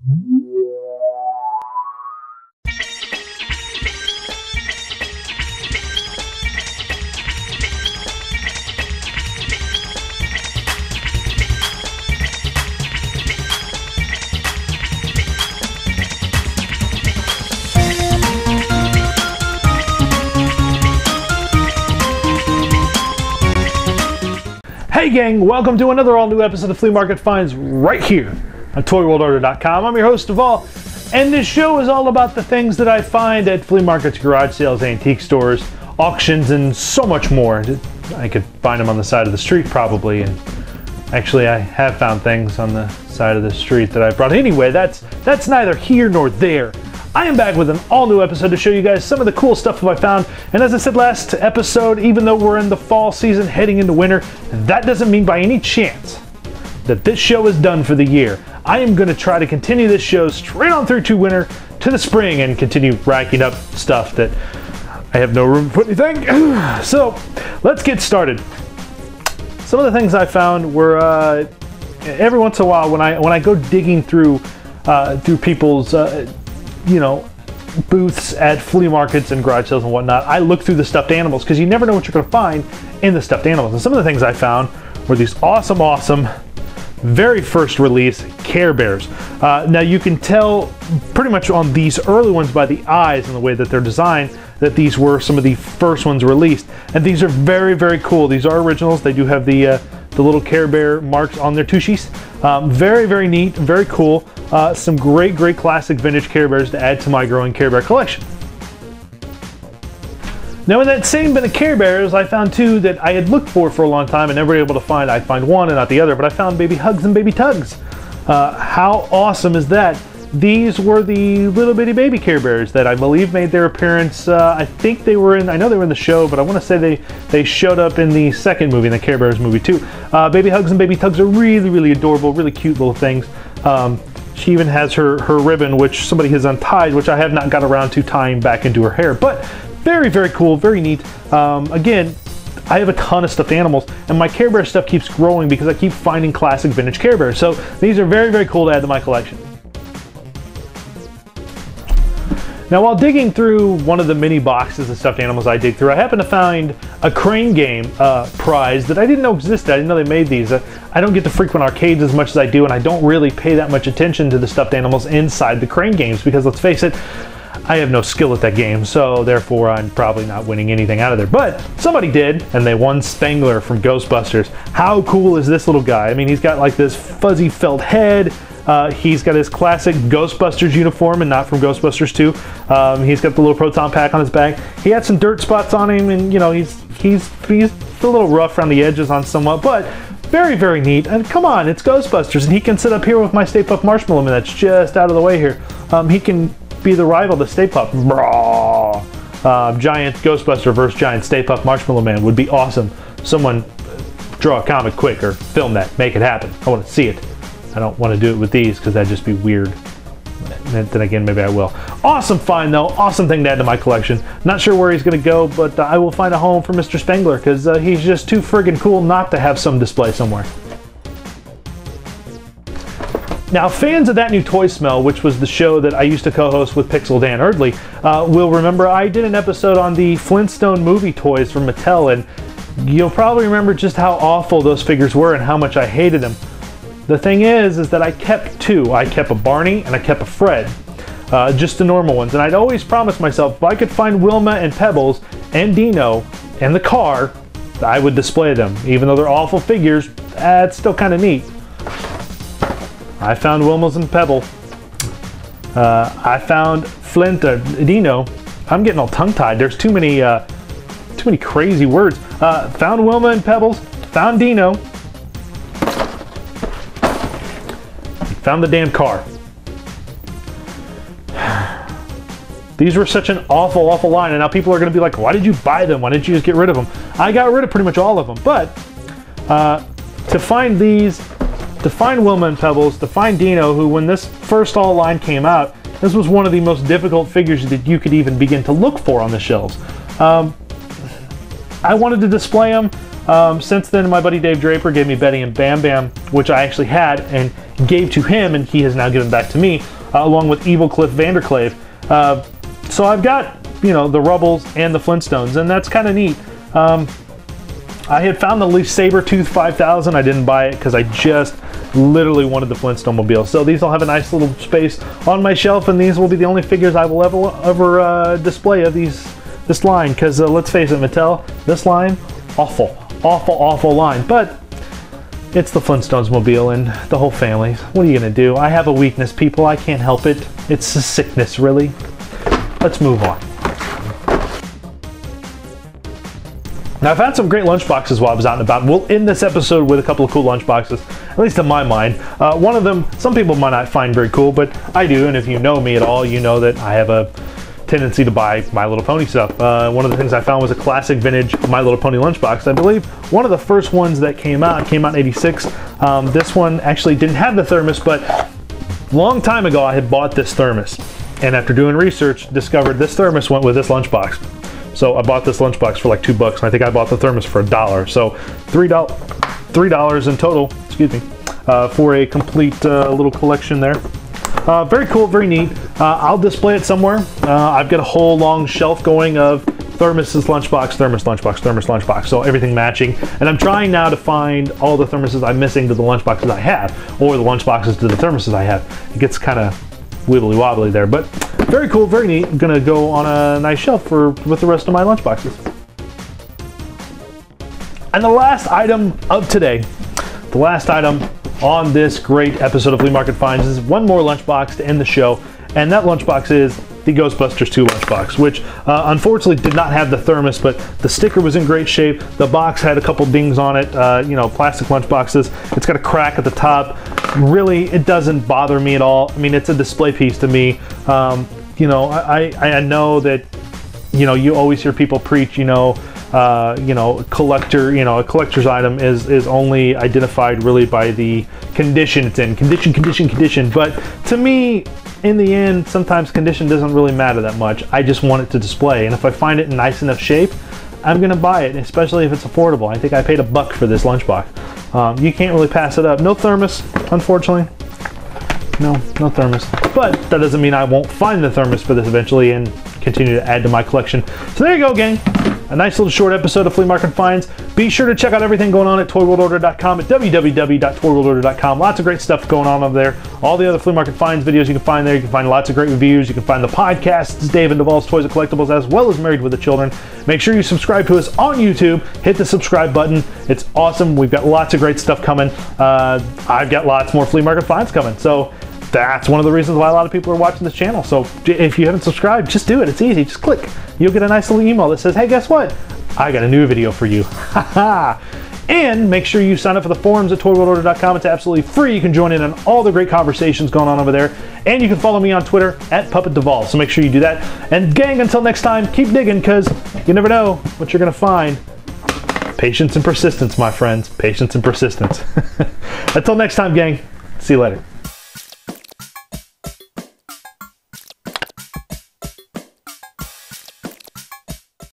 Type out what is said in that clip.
Hey gang, welcome to another all-new episode of Flea Market Finds right here on ToyWorldOrder.com. I'm your host, Devall, and this show is all about the things that I find at flea markets, garage sales, antique stores, auctions, and so much more. I could find them on the side of the street probably, and actually I have found things on the side of the street that I brought. Anyway, that's neither here nor there. I am back with an all-new episode to show you guys some of the cool stuff that I found. And as I said last episode, even though we're in the fall season heading into winter, that doesn't mean by any chance that this show is done for the year. I am going to try to continue this show straight on through to winter, to the spring, and continue racking up stuff that I have no room to put anything. So let's get started. Some of the things I found were every once in a while when I go digging through people's booths at flea markets and garage sales and whatnot, I look through the stuffed animals because you never know what you're going to find in the stuffed animals. And some of the things I found were these awesome, very first release Care Bears. Now you can tell pretty much on these early ones by the eyes and the way that they're designed that these were some of the first ones released. And these are very cool. These are originals. They do have the little Care Bear marks on their tushies. Very neat, very cool. Some great classic vintage Care Bears to add to my growing Care Bear collection. Now in that same bin of Care Bears, I found two that I had looked for a long time and never able to find. I'd find one and not the other, but I found Baby Hugs and Baby Tugs. How awesome is that? These were the little bitty baby Care Bears that I believe made their appearance. I think they were I know they were in the show, but I want to say they showed up in the second movie, in the Care Bears movie too. Baby Hugs and Baby Tugs are really adorable, really cute little things. She even has her ribbon, which somebody has untied, which I have not got around to tying back into her hair. But very cool, very neat. Again, I have a ton of stuffed animals, and my Care Bear stuff keeps growing because I keep finding classic vintage Care Bears. So these are very cool to add to my collection. Now while digging through one of the mini boxes of stuffed animals I dig through, I happened to find a crane game prize that I didn't know existed. I didn't know they made these. I don't get to frequent arcades as much as I do, and I don't really pay that much attention to the stuffed animals inside the crane games because, let's face it, I have no skill at that game, so therefore I'm probably not winning anything out of there. But somebody did, and they won Spengler from Ghostbusters. How cool is this little guy? I mean, he's got like this fuzzy felt head. He's got his classic Ghostbusters uniform and not from Ghostbusters 2. He's got the little proton pack on his back. He had some dirt spots on him, and he's a little rough around the edges on somewhat, but very neat. And come on, it's Ghostbusters, and he can sit up here with my Stay Puft Marshmallow Man that's just out of the way here. He can be the rival to Stay Puft. Giant Ghostbuster versus Giant Stay Puft Marshmallow Man would be awesome. Someone draw a comic quick or film that, make it happen. I want to see it. I don't want to do it with these because that'd just be weird. Then again, maybe I will. Awesome find though, awesome thing to add to my collection. Not sure where he's going to go, but I will find a home for Mr. Spengler because he's just too friggin' cool not to have some display somewhere. Now, fans of That New Toy Smell, which was the show that I used to co-host with Pixel Dan Erdley, will remember I did an episode on the Flintstone movie toys from Mattel, and you'll probably remember just how awful those figures were and how much I hated them. The thing is that I kept two. I kept a Barney and I kept a Fred, just the normal ones. And I'd always promised myself if I could find Wilma and Pebbles and Dino and the car, I would display them. Even though they're awful figures, it's still kind of neat. I found Wilma's and Pebble. I found Flint or Dino. I'm getting all tongue-tied. There's too many crazy words. Found Wilma and Pebbles. Found Dino. Found the damn car. These were such an awful line, and now people are going to be like, why did you buy them? Why didn't you just get rid of them? I got rid of pretty much all of them, but to find these, to find Wilma and Pebbles, to find Dino, who when this first all line came out, this was one of the most difficult figures that you could even begin to look for on the shelves. I wanted to display them. Since then, my buddy Dave Draper gave me Betty and Bam Bam, which I actually had and gave to him, and he has now given back to me. along with Evil Cliff Vanderclave. So I've got, you know, the Rubbles and the Flintstones, and that's kind of neat. I had found the Leaf Sabertooth 5000. I didn't buy it because I just literally wanted the Flintstone mobile. So these will have a nice little space on my shelf, and these will be the only figures I will ever display of this line. Because let's face it, Mattel, this line, awful line. But it's the Flintstones mobile and the whole family. What are you gonna do? I have a weakness, people. I can't help it. It's a sickness, really. Let's move on. Now, I've had some great lunch boxes while I was out and about. We'll end this episode with a couple of cool lunch boxes, at least in my mind. One of them, some people might not find very cool, but I do, and if you know me at all, you know that I have a tendency to buy My Little Pony stuff. One of the things I found was a classic vintage My Little Pony lunchbox. I believe one of the first ones that came out in '86. This one actually didn't have the thermos, but a long time ago I had bought this thermos. And after doing research, discovered this thermos went with this lunchbox. So I bought this lunchbox for like $2, and I think I bought the thermos for $1. So $3 in total, excuse me, for a complete little collection there. Very cool, very neat. I'll display it somewhere. I've got a whole long shelf going of thermoses, lunchbox, thermos, lunchbox, thermos, lunchbox, so everything matching. And I'm trying now to find all the thermoses I'm missing to the lunchboxes I have, or the lunchboxes to the thermoses I have. It gets kind of wibbly wobbly there, but very cool, very neat. I'm gonna go on a nice shelf with the rest of my lunchboxes. And the last item of today, the last item on this great episode of Flea Market Finds is one more lunchbox to end the show, and that lunchbox is the Ghostbusters 2 lunchbox, which unfortunately did not have the thermos, but the sticker was in great shape. The box had a couple dings on it, you know, plastic lunchboxes. It's got a crack at the top. Really, it doesn't bother me at all. I mean, it's a display piece to me. You know, I know that, you know, you always hear people preach, you know, collector, you know, a collector's item is only identified really by the condition it's in. Condition. But to me, in the end, sometimes condition doesn't really matter that much. I just want it to display. And if I find it in nice enough shape, I'm gonna buy it, especially if it's affordable. I think I paid $1 for this lunchbox. You can't really pass it up. No thermos, unfortunately. No thermos. But that doesn't mean I won't find the thermos for this eventually and continue to add to my collection. So there you go, gang. A nice little short episode of Flea Market Finds. Be sure to check out everything going on at toyworldorder.com, at www.toyworldorder.com. Lots of great stuff going on over there. All the other Flea Market Finds videos you can find there. You can find lots of great reviews. You can find the podcasts, Dave and Devall's Toys and Collectibles, as well as Married with the Children. Make sure you subscribe to us on YouTube. Hit the subscribe button. It's awesome. We've got lots of great stuff coming. I've got lots more Flea Market Finds coming. So that's one of the reasons why a lot of people are watching this channel. So if you haven't subscribed, just do it. It's easy. Just click. You'll get a nice little email that says, hey, guess what? I got a new video for you. And make sure you sign up for the forums at toyworldorder.com. It's absolutely free. You can join in on all the great conversations going on over there. And you can follow me on Twitter at PuppetDevall. So make sure you do that. And gang, until next time, keep digging, because you never know what you're going to find. Patience and persistence, my friends. Patience and persistence. Until next time, gang. See you later.